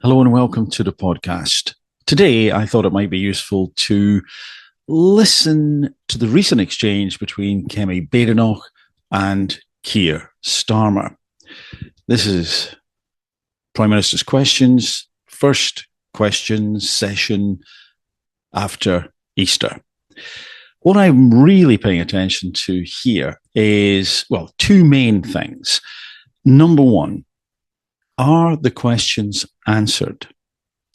Hello and welcome to the podcast. Today, I thought it might be useful to listen to the recent exchange between Kemi Badenoch and Keir Starmer. This is Prime Minister's Questions, first question session after Easter. What I'm really paying attention to here is, two main things. Number one, are the questions answered?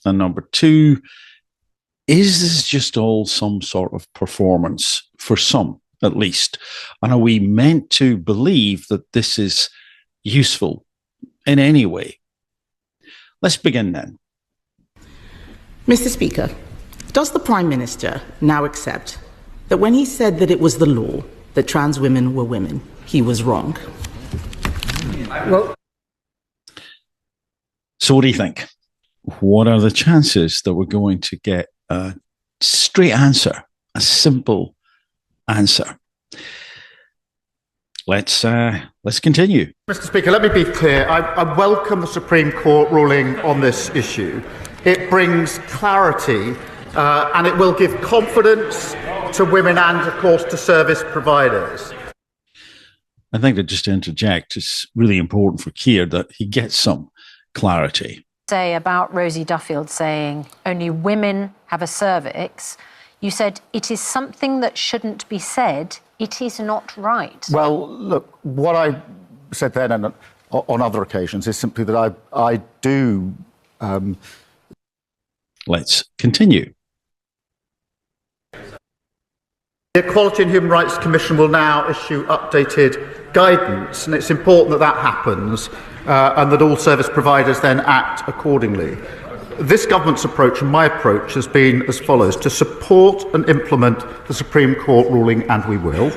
And number two, is this just all some sort of performance for some, at least? And are we meant to believe that this is useful in any way? Let's begin then. Mr. Speaker, does the Prime Minister now accept that when he said that it was the law that trans women were women, he was wrong? So what do you think? What are the chances that we're going to get a straight answer, a simple answer? Let's continue. Mr. Speaker, let me be clear. I welcome the Supreme Court ruling on this issue. It brings clarity and it will give confidence to women and, of course, to service providers. I think that just to interject, it's really important for Keir that he gets some clarity. Say about Rosie Duffield saying only women have a cervix, you said it is something that shouldn't be said. It is not right. Well, look, what I said then and on other occasions is simply that I do... Let's continue. The Equality and Human Rights Commission will now issue updated guidance, and it's important that that happens and that all service providers then act accordingly. This government's approach and my approach has been as follows: to support and implement the Supreme Court ruling, and we will;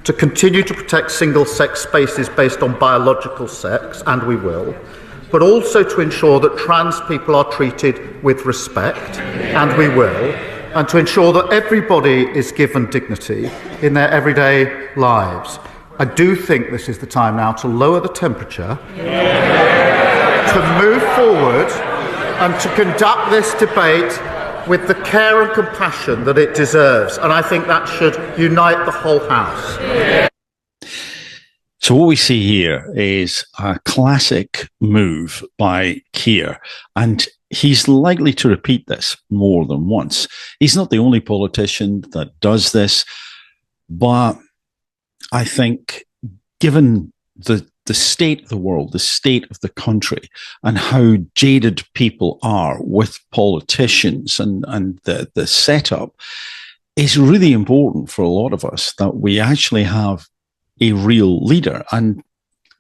to continue to protect single-sex spaces based on biological sex, and we will; but also to ensure that trans people are treated with respect, and we will; and to ensure that everybody is given dignity in their everyday lives. I do think this is the time now to lower the temperature, to move forward and to conduct this debate with the care and compassion that it deserves. And I think that should unite the whole House. So what we see here is a classic move by Keir, and he's likely to repeat this more than once. He's not the only politician that does this, but I think given the state of the world, the state of the country, and how jaded people are with politicians and the setup, it's really important for a lot of us that we actually have a real leader. And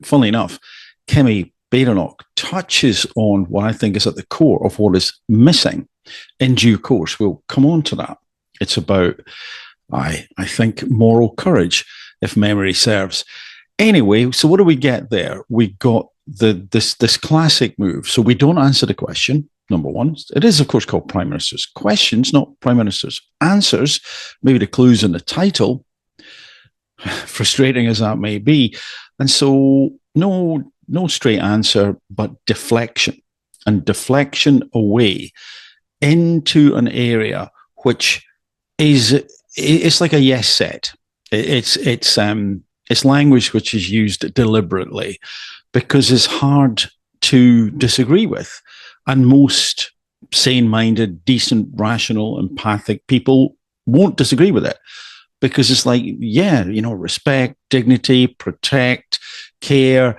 funnily enough, Kemi Badenoch touches on what I think is at the core of what is missing in due course. We'll come on to that. It's about, I think, moral courage, if memory serves. Anyway, so what do we get there? We got this classic move. So we don't answer the question, number one. It is, of course, called Prime Minister's Questions, not Prime Minister's Answers. Maybe the clue's in the title, frustrating as that may be. And so no straight answer, but deflection, and deflection away into an area which it's like a yes set. It's language which is used deliberately because it's hard to disagree with, and most sane-minded, decent, rational, empathic people won't disagree with it because it's like, respect, dignity, protect, care,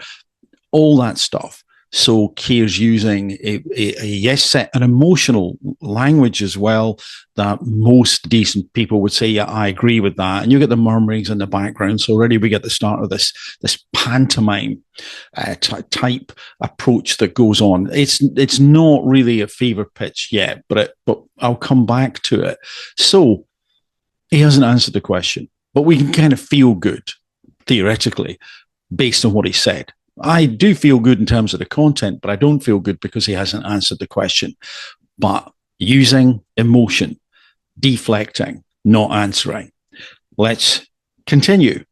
all that stuff. So Keir's using a yes set, an emotional language as well, that most decent people would say, yeah, I agree with that. And you get the murmurings in the background. So already we get the start of this pantomime type approach that goes on. It's not really a fever pitch yet, but I'll come back to it. So he hasn't answered the question, but we can kind of feel good, theoretically, based on what he said. I do feel good in terms of the content, but I don't feel good because he hasn't answered the question. But using emotion, deflecting, not answering. Let's continue.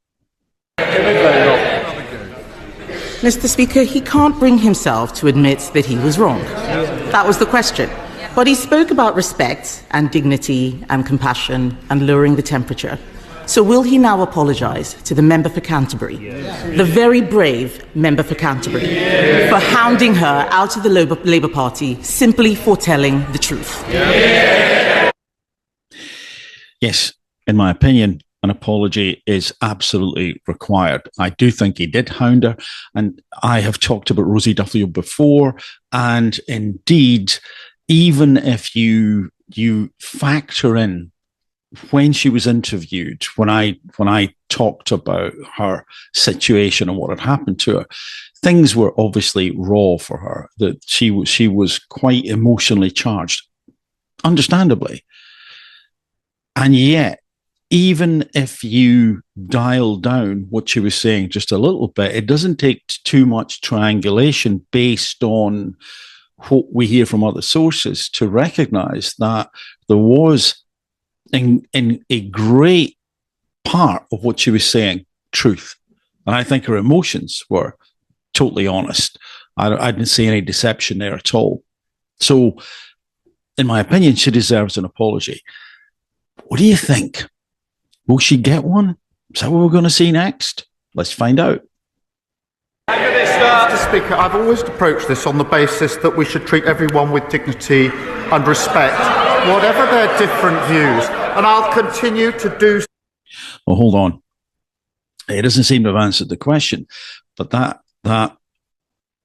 Mr. Mr. Speaker, he can't bring himself to admit that he was wrong. That was the question. But he spoke about respect and dignity and compassion and lowering the temperature. So will he now apologise to the member for Canterbury, the very brave member for Canterbury, for hounding her out of the Labour Party simply for telling the truth? Yes, in my opinion, an apology is absolutely required. I do think he did hound her, and I have talked about Rosie Duffield before, and indeed, even if you factor in when she was interviewed, when I talked about her situation and what had happened to her, things were obviously raw for her, that she was quite emotionally charged, understandably. And yet, even if you dial down what she was saying just a little bit, it doesn't take too much triangulation based on what we hear from other sources to recognize that there was in a great part of what she was saying truth. And I think her emotions were totally honest. I didn't see any deception there at all. So, in my opinion, she deserves an apology. What do you think? Will she get one? Is that what we're going to see next? Let's find out. Mr. Speaker, I've always approached this on the basis that we should treat everyone with dignity and respect, whatever their different views, and I'll continue to do so. Well, hold on. It doesn't seem to have answered the question, but that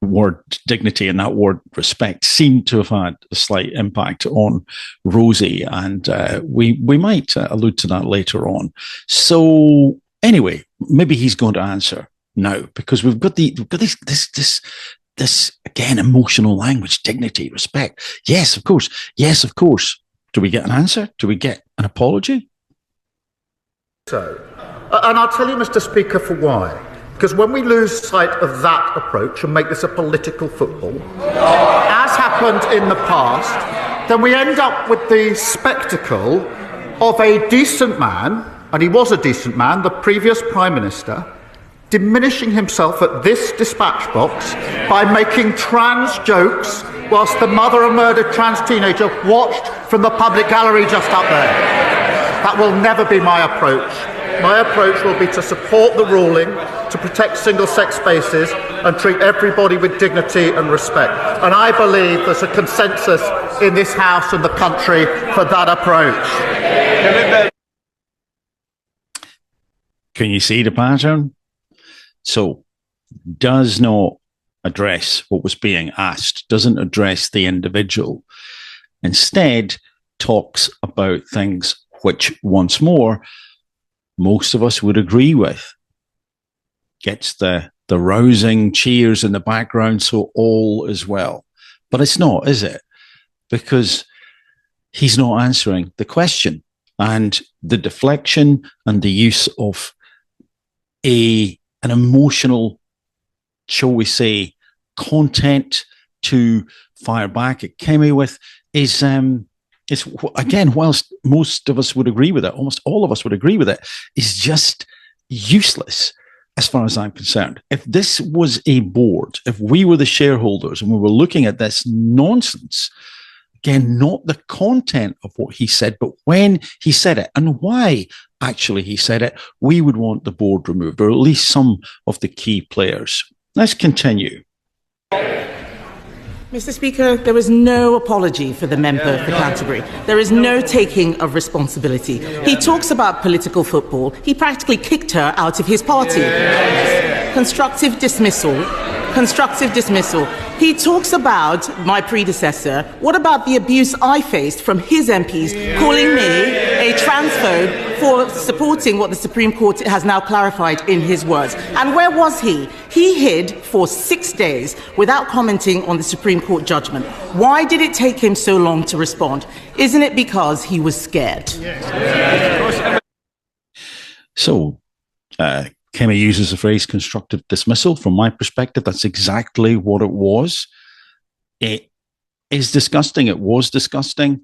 word dignity and that word respect seem to have had a slight impact on Rosie, and we might allude to that later on. So anyway, maybe he's going to answer now, because we've got this again, emotional language, dignity, respect. Yes, of course. Yes, of course. Do we get an answer? Do we get an apology? So, and I'll tell you, Mr. Speaker, for why. Because when we lose sight of that approach and make this a political football, as happened in the past, then we end up with the spectacle of a decent man, and he was a decent man, the previous Prime Minister, diminishing himself at this dispatch box by making trans jokes whilst the mother of a murdered trans teenager watched from the public gallery just up there. That will never be my approach. My approach will be to support the ruling, to protect single-sex spaces and treat everybody with dignity and respect. And I believe there's a consensus in this House and the country for that approach. Can you see the pattern? So, does not address what was being asked, doesn't address the individual. Instead, talks about things which, once more, most of us would agree with. Gets the rousing cheers in the background, so all is well. But it's not, is it? Because he's not answering the question. And the deflection and the use of an emotional, shall we say, content to fire back at Kemi with is, again, whilst most of us would agree with it, almost all of us would agree with it, is just useless as far as I'm concerned. If this was a board, if we were the shareholders and we were looking at this nonsense, again, not the content of what he said, but when he said it and why actually he said it, we would want the board removed, or at least some of the key players. Let's continue. Mr. Speaker, there was no apology for the member for Canterbury. There is no taking of responsibility. He talks about political football. He practically kicked her out of his party. Constructive dismissal. Constructive dismissal. He talks about my predecessor. What about the abuse I faced from his MPs calling me a transphobe for supporting what the Supreme Court has now clarified in his words? And where was he? He hid for 6 days without commenting on the Supreme Court judgment. Why did it take him so long to respond? Isn't it because he was scared? So, Kemi uses the phrase constructive dismissal. From my perspective, that's exactly what it was. It is disgusting. It was disgusting.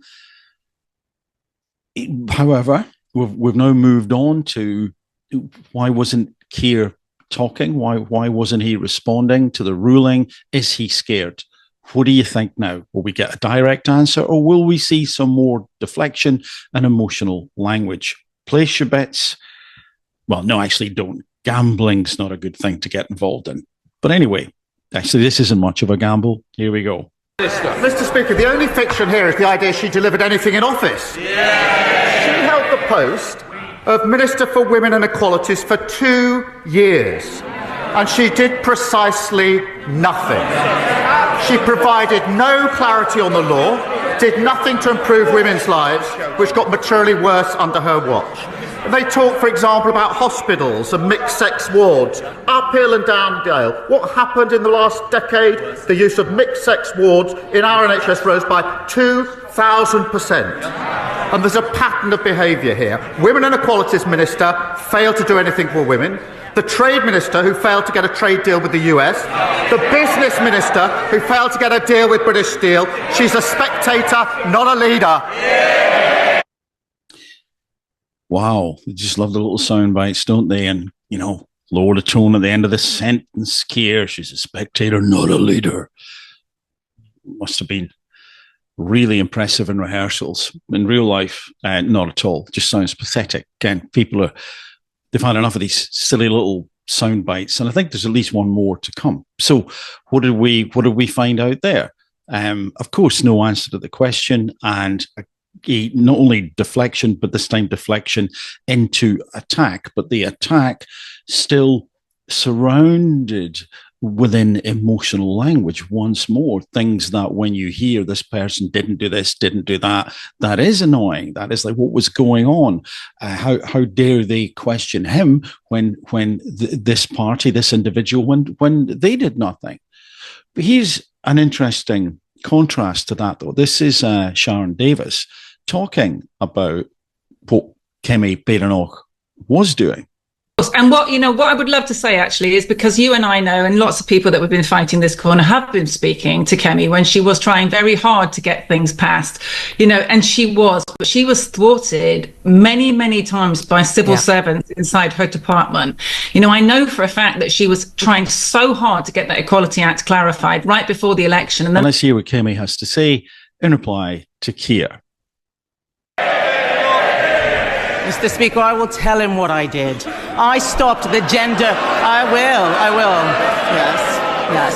However, we've now moved on to why wasn't Keir talking? Why wasn't he responding to the ruling? Is he scared? What do you think now? Will we get a direct answer, or will we see some more deflection and emotional language? Place your bets. Well, no, actually don't. Gambling's not a good thing to get involved in. But anyway, actually, this isn't much of a gamble. Here we go. Mr. Speaker, the only fiction here is the idea she delivered anything in office. Yeah. She held the post of Minister for Women and Equalities for 2 years, and she did precisely nothing. She provided no clarity on the law, did nothing to improve women's lives, which got materially worse under her watch. They talk, for example, about hospitals and mixed-sex wards, uphill and downdale. What happened in the last decade? The use of mixed-sex wards in our NHS rose by 2,000%. And there's a pattern of behaviour here. Women and Equalities Minister failed to do anything for women. The Trade Minister, who failed to get a trade deal with the US. The Business Minister, who failed to get a deal with British Steel. She's a spectator, not a leader. Wow, they just love the little sound bites, don't they? And, lower the tone at the end of the sentence here. She's a spectator, not a leader. Must have been really impressive in rehearsals. In real life, not at all. Just sounds pathetic. Again, they've had enough of these silly little sound bites, and I think there's at least one more to come. So what did we find out there? Of course, no answer to the question, and not only deflection, but this time deflection into attack, but the attack still surrounded within emotional language. Once more, things that when you hear this person didn't do this, didn't do that, that is annoying. That is like, what was going on? How dare they question him when this party, this individual, when they did nothing? But here's an interesting contrast to that, though. This is Sharon Davis talking about what Kemi Badenoch was doing. And what I would love to say actually is, because you and I know, and lots of people that we've been fighting this corner have been speaking to Kemi when she was trying very hard to get things passed, and she was thwarted many, many times by civil servants inside her department. I know for a fact that she was trying so hard to get that Equality Act clarified right before the election. And then let's hear what Kemi has to say in reply to Keir. Mr. Speaker, I will tell him what I did. I stopped the gender. I will. Yes.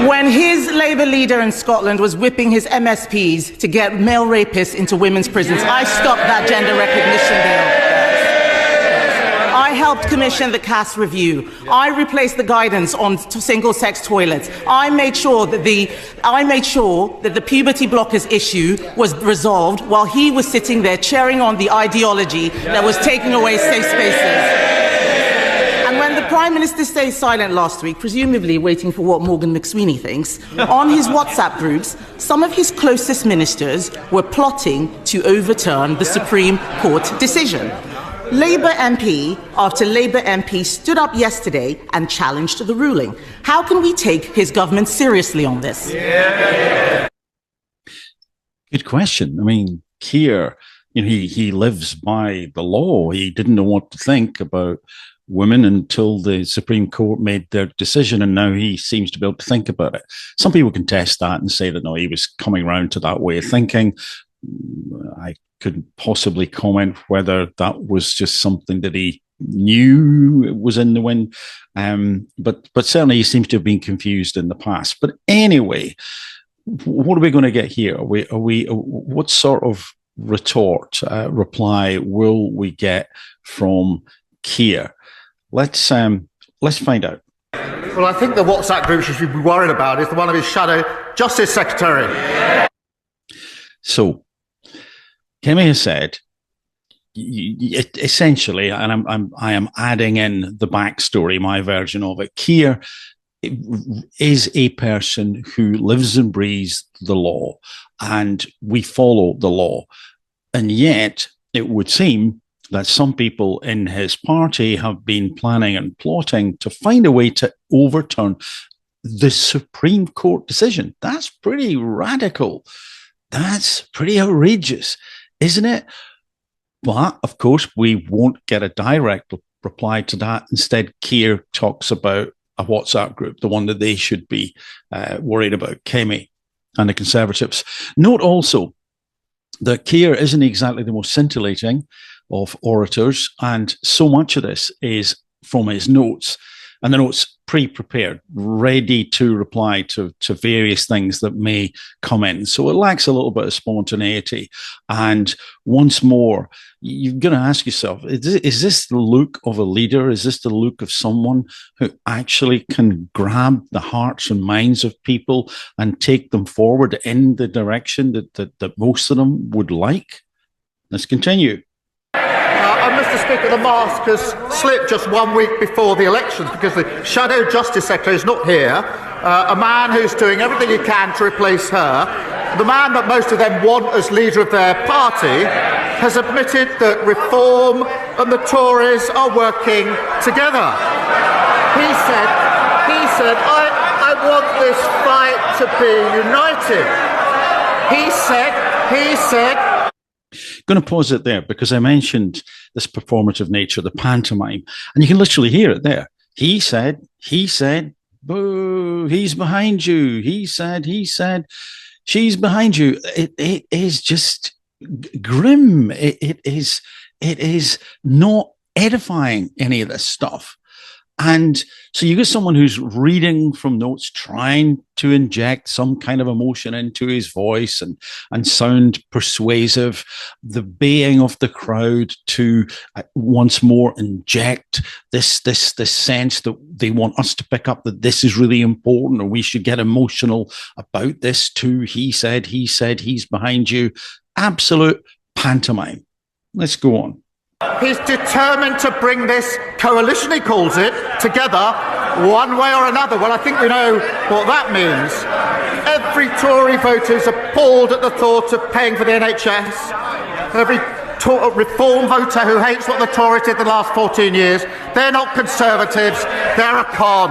When his Labour leader in Scotland was whipping his MSPs to get male rapists into women's prisons, I stopped that gender recognition bill. I helped commission the CAS review. I replaced the guidance on single-sex toilets. I made sure that the puberty blockers issue was resolved while he was sitting there cheering on the ideology that was taking away safe spaces. And when the Prime Minister stayed silent last week, presumably waiting for what Morgan McSweeney thinks, on his WhatsApp groups, some of his closest ministers were plotting to overturn the Supreme Court decision. Labour MP after Labour MP stood up yesterday and challenged the ruling. How can we take his government seriously on this? Good question. I mean, Keir, he lives by the law. He didn't know what to think about women until the Supreme Court made their decision, and now he seems to be able to think about it. Some people contest that and say that, no, he was coming round to that way of thinking. I couldn't possibly comment whether that was just something that he knew was in the wind, but certainly he seems to have been confused in the past. But anyway, what are we going to get here? Are we what sort of reply will we get from Keir? Let's find out. Well, I think the WhatsApp group she should be worried about is the one of his shadow Justice Secretary. So Kemi has said, essentially, and I am adding in the backstory, my version of it. Keir is a person who lives and breathes the law, and we follow the law. And yet, it would seem that some people in his party have been planning and plotting to find a way to overturn the Supreme Court decision. That's pretty radical. That's pretty outrageous, isn't it? But of course, we won't get a direct reply to that. Instead, Keir talks about a WhatsApp group, the one that they should be worried about, Kemi and the Conservatives. Note also that Keir isn't exactly the most scintillating of orators, and so much of this is from his notes, and the notes pre-prepared, ready to reply to various things that may come in. So it lacks a little bit of spontaneity. And once more, you're going to ask yourself, is this the look of a leader? Is this the look of someone who actually can grab the hearts and minds of people and take them forward in the direction that most of them would like? Let's continue. Mr. Speaker, the mask has slipped just 1 week before the elections because the Shadow Justice Secretary is not here. A man who's doing everything he can to replace her. The man that most of them want as leader of their party has admitted that Reform and the Tories are working together. He said, I want this fight to be united. He said, going to pause it there because I mentioned this performative nature, the pantomime, and you can literally hear it there. He said, boo, he's behind you. He said, she's behind you. It is just grim. It is not edifying, any of this stuff. And so you get someone who's reading from notes, trying to inject some kind of emotion into his voice and sound persuasive, the baying of the crowd to once more inject this sense that they want us to pick up that this is really important, or we should get emotional about this too. He said, he's behind you. Absolute pantomime. Let's go on. He's determined to bring this coalition, he calls it, together one way or another. Well, I think we know what that means. Every Tory voter is appalled at the thought of paying for the NHS. Every Reform voter who hates what the Tories did the last 14 years. They're not Conservatives, they're a con.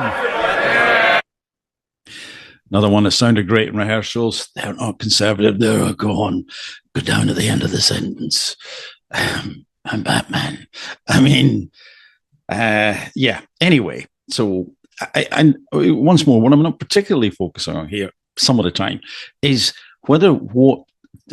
Another one that sounded great in rehearsals. They're not Conservative, they're a con. Go down to the end of the sentence. I'm Batman. I mean, yeah. Anyway, so and once more, what I'm not particularly focusing on here, some of the time, is whether what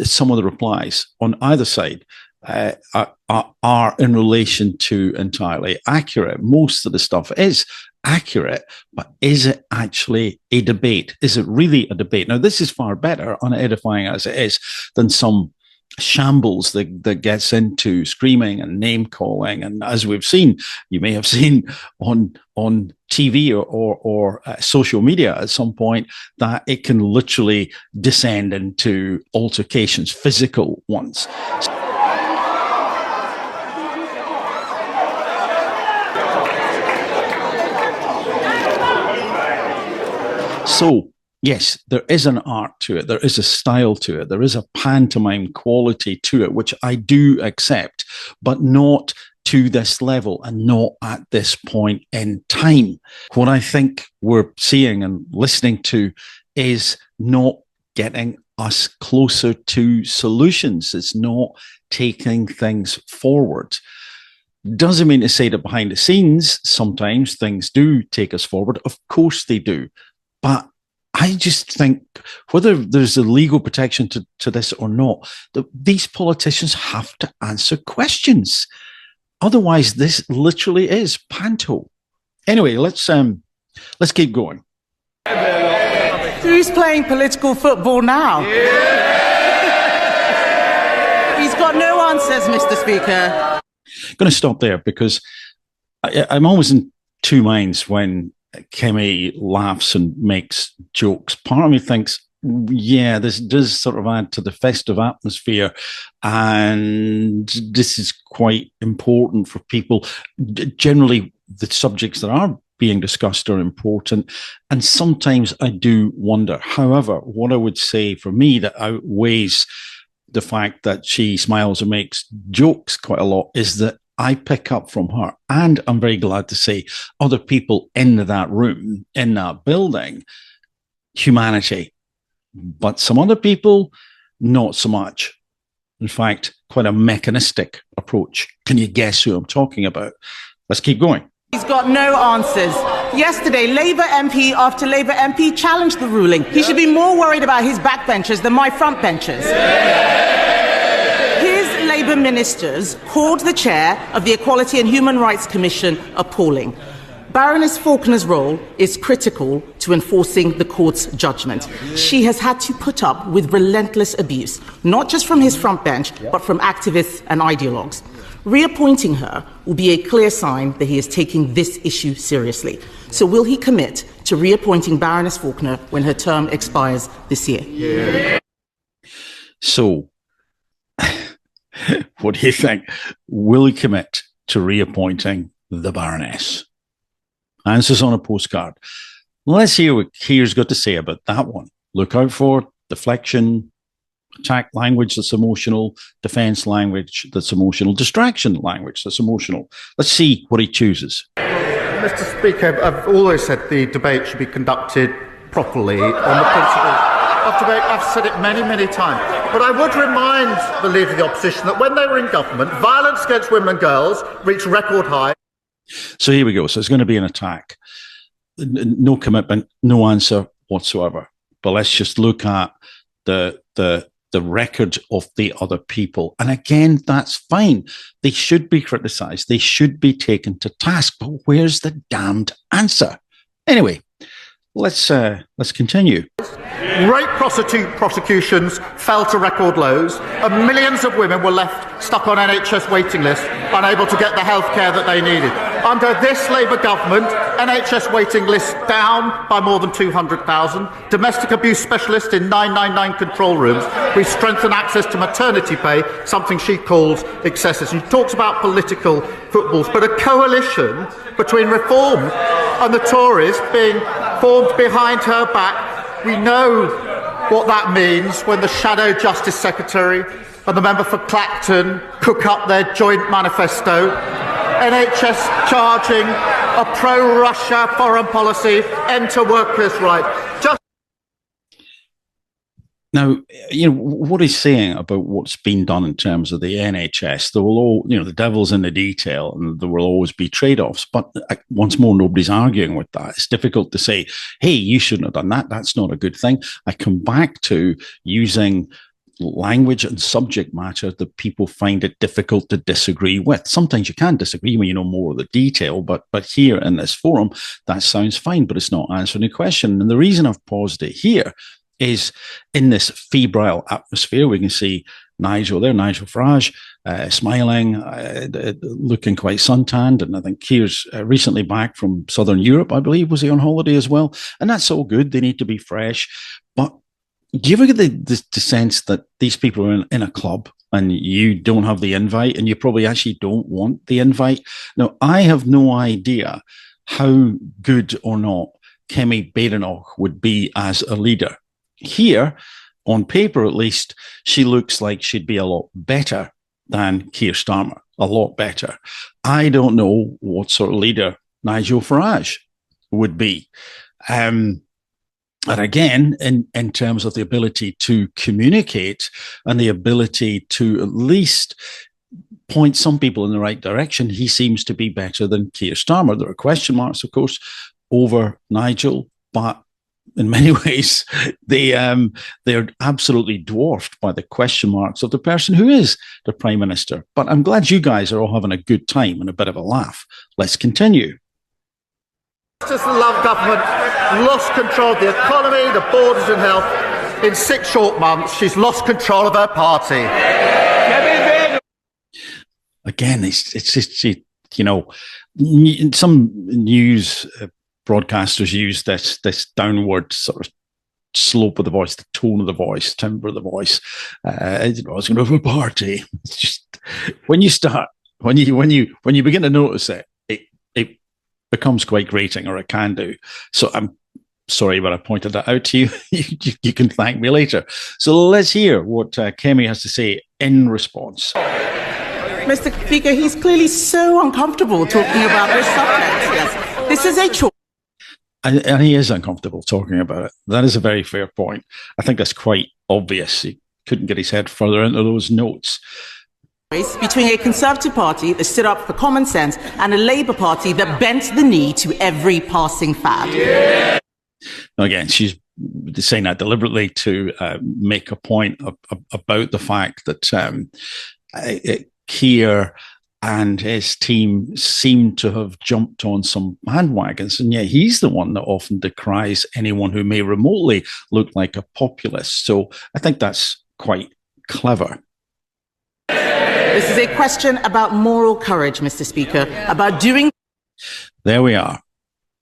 some of the replies on either side are in relation to entirely accurate. Most of the stuff is accurate, but is it actually a debate? Is it really a debate? Now, this is far better, unedifying as it is, than some shambles that gets into screaming and name calling, and as we've seen, you may have seen on TV or social media at some point, that it can literally descend into altercations, physical ones. So yes, there is an art to it. There is a style to it. There is a pantomime quality to it, which I do accept, but not to this level and not at this point in time. What I think we're seeing and listening to is not getting us closer to solutions. It's not taking things forward. Doesn't mean to say that behind the scenes, sometimes things do take us forward. Of course they do. But I just think whether there's a legal protection to this or not, these politicians have to answer questions. Otherwise, this literally is panto. Anyway, let's keep going. Who's playing political football now? He's got no answers, Mr. Speaker. I'm going to stop there because I'm always in two minds when Kemi laughs and makes jokes. Part of me thinks, yeah, this does sort of add to the festive atmosphere, and this is quite important for people. Generally, the subjects that are being discussed are important, and sometimes I do wonder. However, what I would say for me that outweighs the fact that she smiles and makes jokes quite a lot is that I pick up from her, and I'm very glad to say other people in that room, in that building, humanity. But some other people, not so much. In fact, quite a mechanistic approach. Can you guess who I'm talking about? Let's keep going. He's got no answers. Yesterday, Labour MP after Labour MP challenged the ruling. He should be more worried about his backbenchers than my frontbenchers. His Labour ministers called the chair of the Equality and Human Rights Commission appalling. Baroness Faulkner's role is critical to enforcing the court's judgment. She has had to put up with relentless abuse, not just from his front bench, but from activists and ideologues. Reappointing her will be a clear sign that he is taking this issue seriously. So will he commit to reappointing Baroness Faulkner when her term expires this year? Yeah. So, what do you think? Will he commit to reappointing the Baroness? Answers on a postcard. Let's hear what Keir's got to say about that one. Look out for deflection, attack language that's emotional, defence language that's emotional, distraction language that's emotional. Let's see what he chooses. Mr. Speaker, I've always said the debate should be conducted properly on the principles of debate. I've said it many, many times. But I would remind the Leader of the Opposition that when they were in government, violence against women and girls reached record high. So here we go. So it's going to be an attack. No commitment, no answer whatsoever. But let's just look at the record of the other people. And again, that's fine. They should be criticised. They should be taken to task. But where's the damned answer? Anyway, let's continue. Rape prosecutions fell to record lows, and millions of women were left stuck on NHS waiting lists, unable to get the health care that they needed. Under this Labour government, NHS waiting lists down by more than 200,000, domestic abuse specialists in 999 control rooms. We strengthen access to maternity pay, something she calls excessive. She talks about political footballs, but a coalition between Reform and the Tories being formed behind her back. We know what that means when the Shadow Justice Secretary and the member for Clacton cook up their joint manifesto. NHS charging a pro-Russia foreign policy, enter workers' rights. Now, what he's saying about what's been done in terms of the NHS, there will the devil's in the detail, and there will always be trade-offs. But once more, nobody's arguing with that. It's difficult to say, hey, you shouldn't have done that. That's not a good thing. I come back to using language and subject matter that people find it difficult to disagree with. Sometimes you can disagree when you know more of the detail, but here in this forum, that sounds fine, but it's not answering the question. And the reason I've paused it here is in this febrile atmosphere. We can see Nigel Farage, smiling, looking quite suntanned. And I think Keir's recently back from Southern Europe, I believe. Was he on holiday as well? And that's all good. They need to be fresh. But do you ever get the sense that these people are in a club and you don't have the invite, and you probably actually don't want the invite? Now, I have no idea how good or not Kemi Badenoch would be as a leader. Here, on paper at least, she looks like she'd be a lot better than Keir Starmer, a lot better. I don't know what sort of leader Nigel Farage would be. And again, in terms of the ability to communicate and the ability to at least point some people in the right direction, he seems to be better than Keir Starmer. There are question marks, of course, over Nigel, but in many ways, they're absolutely dwarfed by the question marks of the person who is the Prime Minister. But I'm glad you guys are all having a good time and a bit of a laugh. Let's continue. Just the Love government lost control of the economy, the borders and health. In 6 short months, she's lost control of her party. Again, it's just, some news broadcasters use this downward sort of slope of the voice, the tone of the voice, timbre of the voice. I was going to have a party. It's just when you begin to notice it becomes quite grating, or it can do. So I'm sorry, but I pointed that out to you. You can thank me later. So let's hear what Kemi has to say in response. Mr. Speaker, he's clearly so uncomfortable talking about this subject. Yes, this is a choice. And he is uncomfortable talking about it. That is a very fair point. I think that's quite obvious. couldn't get his head further into those notes. Between a Conservative Party that stood up for common sense and a Labour Party that bent the knee to every passing fad. Yeah. Again, she's saying that deliberately to make a point about the fact that Keir and his team seem to have jumped on some bandwagons, and yet he's the one that often decries anyone who may remotely look like a populist. So I think that's quite clever. This is a question about moral courage, Mr. Speaker, about doing... There we are.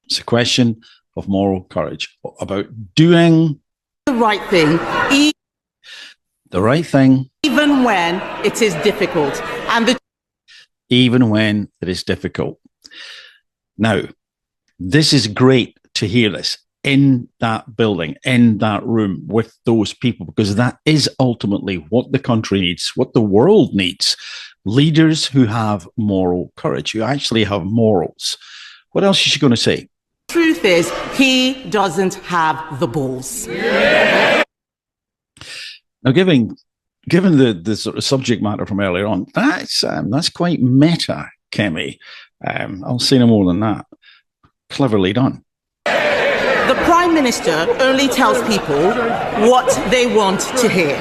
It's a question of moral courage, about doing... the right thing. The right thing. Even when it is difficult. And even when it is difficult. Now, this is great to hear this in that building, in that room with those people, because that is ultimately what the country needs, what the world needs. Leaders who have moral courage, who actually have morals. What else is she going to say? Truth is, he doesn't have the balls. Yeah. Now, given the sort of subject matter from earlier on, that's quite meta, Kemi. I'll say no more than that. Cleverly done. The Prime Minister only tells people what they want to hear.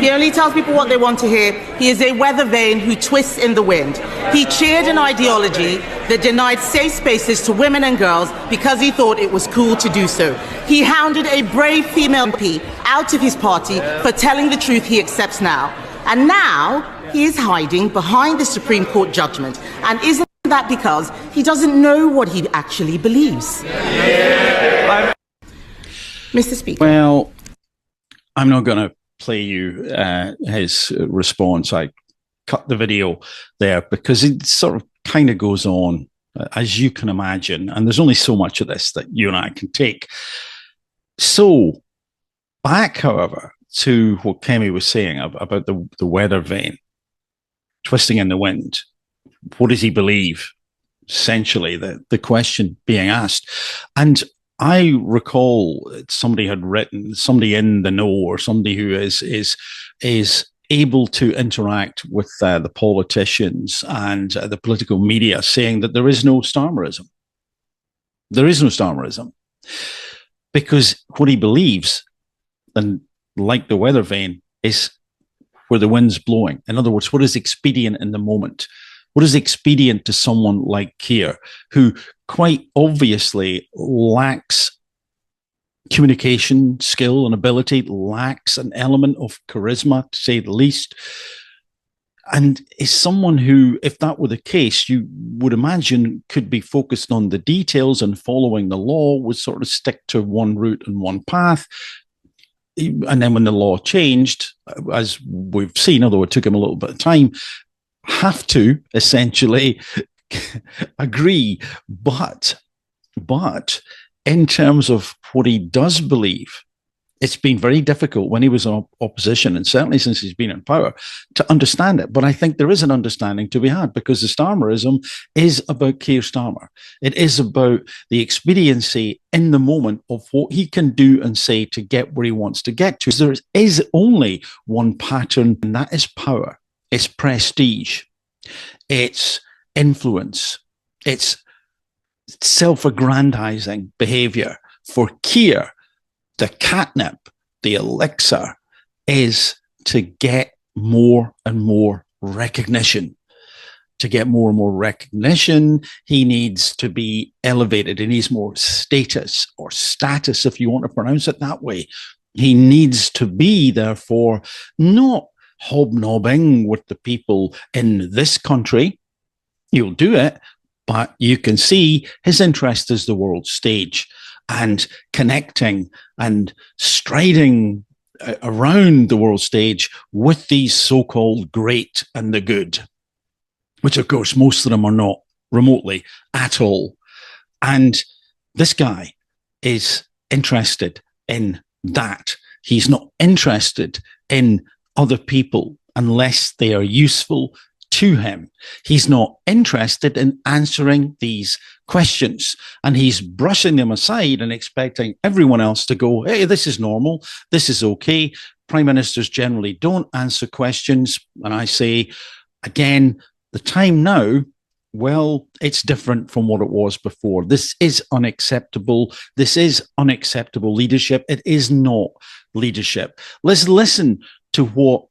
He only tells people what they want to hear. He is a weather vane who twists in the wind. He cheered an ideology that denied safe spaces to women and girls because he thought it was cool to do so. He hounded a brave female MP out of his party for telling the truth he accepts now. And now he is hiding behind the Supreme Court judgment. And isn't that because he doesn't know what he actually believes? Yeah. Mr. Speaker. Well, I'm not going to play you his response. I cut the video there because it sort of kind of goes on, as you can imagine, and there's only so much of this that you and I can take. So back, however, to what Kemi was saying about the weather vane twisting in the wind. What does he believe? Essentially, the question being asked. And I recall somebody had written, somebody in the know or somebody who is able to interact with the politicians and the political media, saying that there is no Starmerism. There is no Starmerism. Because what he believes, and like the weather vane, is where the wind's blowing. In other words, what is expedient in the moment? What is expedient to someone like Keir, who quite obviously lacks communication skill and ability, lacks an element of charisma, to say the least, and is someone who, if that were the case, you would imagine could be focused on the details and following the law, would sort of stick to one route and one path. And then when the law changed, as we've seen, although it took him a little bit of time, have to essentially agree. But in terms of what he does believe, it's been very difficult when he was in opposition, and certainly since he's been in power, to understand it. But I think there is an understanding to be had, because the Starmerism is about Keir Starmer. It is about the expediency in the moment of what he can do and say to get where he wants to get to. There is only one pattern, and that is power. It's prestige. It's influence. It's self-aggrandizing behavior. For Keir, the catnip, the elixir, is to get more and more recognition. To get more and more recognition, he needs to be elevated. He needs more status, or status, if you want to pronounce it that way. He needs to be, therefore, not hobnobbing with the people in this country. He'll do it, but you can see his interest is the world stage, and connecting and striding around the world stage with these so-called great and the good, which of course most of them are not remotely at all. And this guy is interested in that. He's not interested in other people unless they are useful to him. He's not interested in answering these questions, and he's brushing them aside and expecting everyone else to go, hey, this is normal, this is okay, prime ministers generally don't answer questions. And I say, again, the time now, well, it's different from what it was before. This is unacceptable. This is unacceptable leadership. It is not leadership. Let's listen to what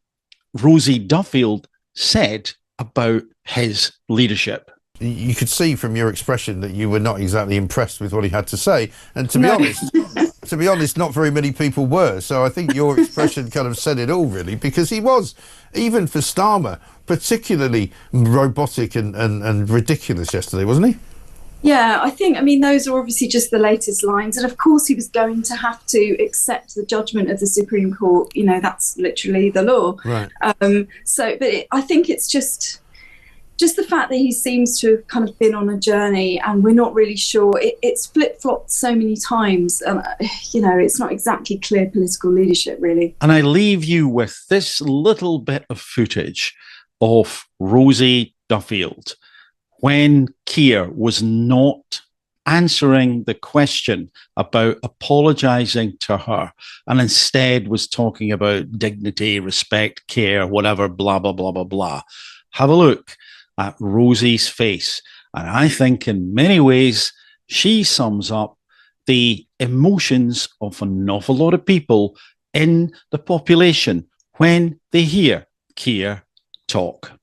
Rosie Duffield said about his leadership. You could see from your expression that you were not exactly impressed with what he had to say. And to be honest, not very many people were. So I think your expression kind of said it all, really, because he was, even for Starmer, particularly robotic and ridiculous yesterday, wasn't he? Yeah, I think, I mean, those are obviously just the latest lines. And of course, he was going to have to accept the judgment of the Supreme Court. You know, that's literally the law. Right. I think it's just the fact that he seems to have kind of been on a journey and we're not really sure. It's flip-flopped so many times. You know, it's not exactly clear political leadership, really. And I leave you with this little bit of footage of Rosie Duffield when Keir was not answering the question about apologising to her and instead was talking about dignity, respect, care, whatever, blah, blah, blah, blah, blah. Have a look at Rosie's face. And I think in many ways, she sums up the emotions of an awful lot of people in the population when they hear Keir talk.